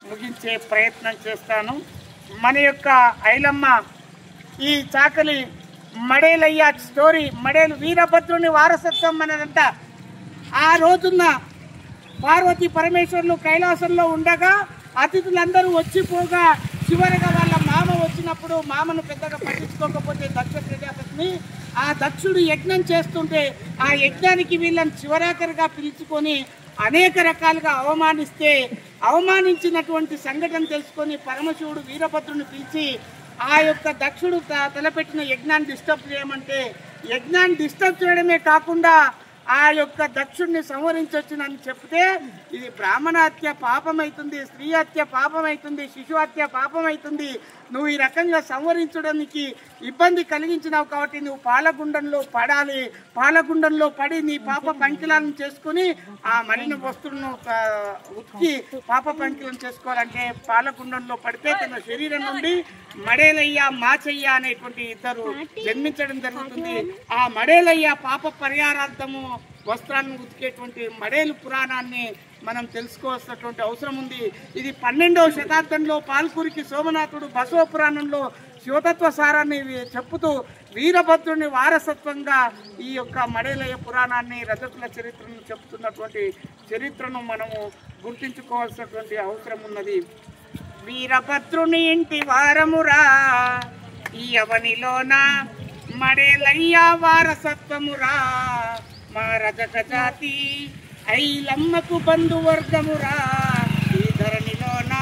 ముగించే ప్రయత్నం చేస్తాను. మన యొక్క ఐలమ్మ ఈ చాకలి మడేలయ్య స్టోరీ, మడేలు వీరభద్రుని వారసత్వం అన్నదంట. ఆ రోజున్న పార్వతీ పరమేశ్వరులు కైలాసంలో ఉండగా అతిథులందరూ వచ్చిపోగా చివరిగా వాళ్ళ మామ వచ్చినప్పుడు మామను పెద్దగా పట్టించుకోకపోతే దక్ష ప్రజాపతిని ఆ దక్షుడు యజ్ఞం చేస్తుంటే ఆ యజ్ఞానికి వీళ్ళని చివరాఖరిగా పిలుచుకొని అనేక రకాలుగా అవమానించినటువంటి సంఘటన తెలుసుకొని పరమశివుడు వీరభద్రుని పిలిచి ఆ యొక్క దక్షుడు తలపెట్టిన యజ్ఞాన్ని డిస్టర్బ్ చేయమంటే యజ్ఞాన్ని డిస్టర్బ్ చేయడమే కాకుండా ఆ యొక్క దక్షుడిని సంహరించొచ్చునని చెప్తే ఇది బ్రాహ్మణ హత్య పాపం అవుతుంది, స్త్రీ హత్య పాపం అవుతుంది, శిశు హత్య పాపం అవుతుంది, నువ్వు ఈ రకంగా సంహరించడానికి ఇబ్బంది కలిగించినావు కాబట్టి నువ్వు పాలగుండంలో పడాలి, పాలగుండంలో పడి నీ పాప పంకిలాలను చేసుకుని ఆ మలిన వస్తువులను ఉతికి పాప పంకిలను చేసుకోవాలంటే పాలగుండంలో పడితే తన శరీరం నుండి మడేలయ్య మాచయ్య అనేటువంటి ఇద్దరు జన్మించడం జరుగుతుంది. ఆ మడేలయ్య పాప పరిహారార్థము వస్త్రాలను ఉతికేటువంటి మడేలు పురాణాన్ని మనం తెలుసుకోవాల్సినటువంటి అవసరం ఉంది. ఇది 12వ శతాబ్దంలో పాల్కురికి సోమనాథుడు బసవ పురాణంలో శివతత్వ సారాన్ని చెప్పుతూ వీరభద్రుని వారసత్వంగా ఈ యొక్క మడేలయ్య పురాణాన్ని రజతుల చరిత్రను చెప్తున్నటువంటి చరిత్రను మనము గుర్తించుకోవాల్సినటువంటి అవసరం ఉన్నది. వీరభద్రుని ఇంటి వారమురా ఈ అవనిలోన మడేలయ్య వారసత్వమురా మా రజక జాతి ఐలమ్మకు బంధువర్గమురా ఈ ధరణిలోన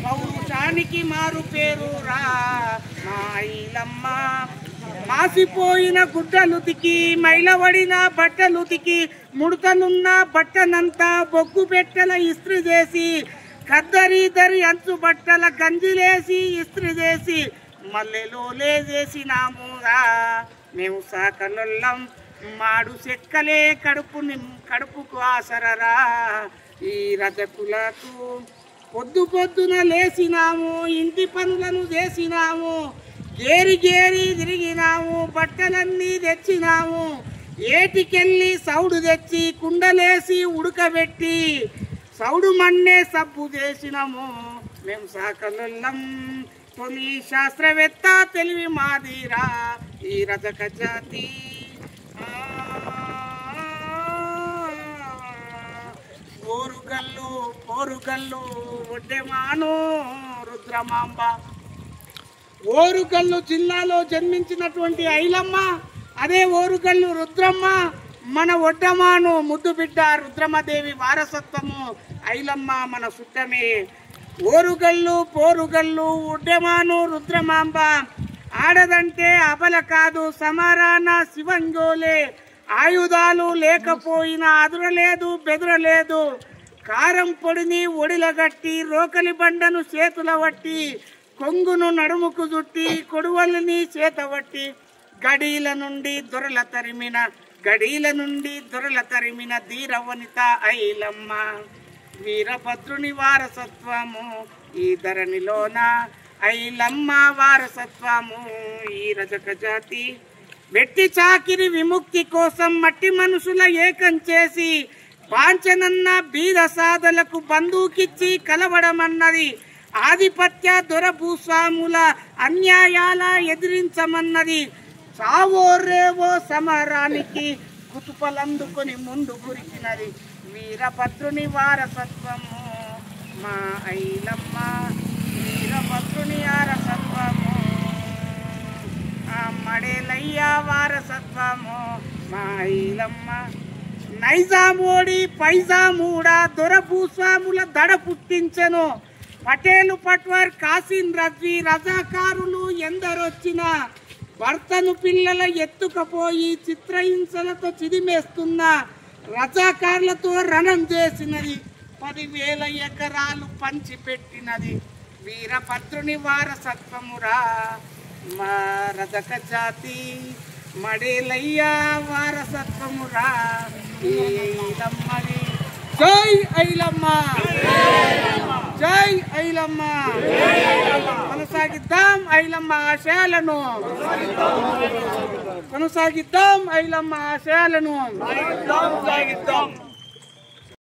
పౌరుషానికి మారు పేరురా మా ఐలమ్మ మాసిపోయిన గుడ్డలుతికి మైలవడిన బట్టలుతికి ముడతలున్న బట్టనంతా బొగ్గు పెట్టెల ఇస్త్రీ చేసి కద్దరిదరి అంచు బట్టల గంజిలేసి ఇస్త్రీ చేసి మల్లెలో లేజేసినామురా మేము సాకలొల్లం మాడు చెక్కలే కడుపుకు ఆసరరా ఈ రజకులకు పొద్దున లేచినాము, ఇంటి పనులను చేసినాము, గేరి తిరిగినాము, బట్టలన్నీ తెచ్చినాము, ఏటికెళ్ళి సౌడు తెచ్చి కుండలేసి ఉడకబెట్టి సౌడు మన్నే సబ్బు చేసినాము మేము సాకలొల్లం తొలి శాస్త్రవేత్త తెలివి మాదిరా ఈ రజక జాతి ఓరుగల్లు ఒడ్డెమాను రుద్రమాంబ. ఓరుగల్లు జిల్లాలో జన్మించినటువంటి ఐలమ్మ, అదే ఓరుగల్లు రుద్రమ్మ మన ఒడ్డమాను ముద్దు బిడ్డ రుద్రమదేవి వారసత్వము ఐలమ్మ మన సుట్టమే. ఓరుగల్లు పోరుగల్లు ఒడ్డెమాను రుద్రమాంబ ఆడదంటే అబల కాదు, సమరాన శివంగోలే, ఆయుధాలు లేకపోయినా అదురలేదు బెదురలేదు, కారం పొడిని ఒడిలగట్టి రోకలి బండను చేతుల వట్టి కొంగును నడుముకు చుట్టి కొడువల్ని చేతవట్టి గడీల నుండి దొరల తరిమిన ధీరవనిత ఐలమ్మ వీరభద్రుని వారసత్వము ఈ ధరణిలోన ఐలమ్మ వారసత్వము ఈ రజక జాతి. వెట్టి చాకిరి విముక్తి కోసం మట్టి మనుషుల ఏకం చేసి పాంచనన్న బీద సాధలకు బంధుకిచ్చి కలవడమన్నది, ఆధిపత్య దొర భూస్వాముల అన్యాయాల ఎదిరించమన్నది, చావో రేవో సమరానికి కుతుపలందుకొని ముందు గురికినది వీరభద్రుని వారసత్వము మా ఐలమ్మ వీరభద్రుని వారసత్వము మడేలయ్య వారసత్వము మా ఐలమ్మ. నైజామోడి పైజామూడా దొర భూస్వాముల దడ పుట్టించెను, పటేలు పట్వార్ కాసిం రజ్వీ రజాకారులు ఎందరొచ్చినా భర్తను పిల్లల ఎత్తుకపోయి చిత్రహింసలతో చిదిమేస్తున్న రజాకారులతో రణం చేసినది, 10,000 ఎకరాలు పంచిపెట్టినది వీరభద్రుని వారసత్వమురా మా రజక జాతి మడేలయ్య వారసత్వమురా ఐలమ్మది. జై ఐలమ్మ, జై ఐలమ్మ. కొనసాగిద్దాం ఐలమ్మ ఆశయాలను, కొనసాగిద్దాం ఐలమ్మ ఆశయాలను.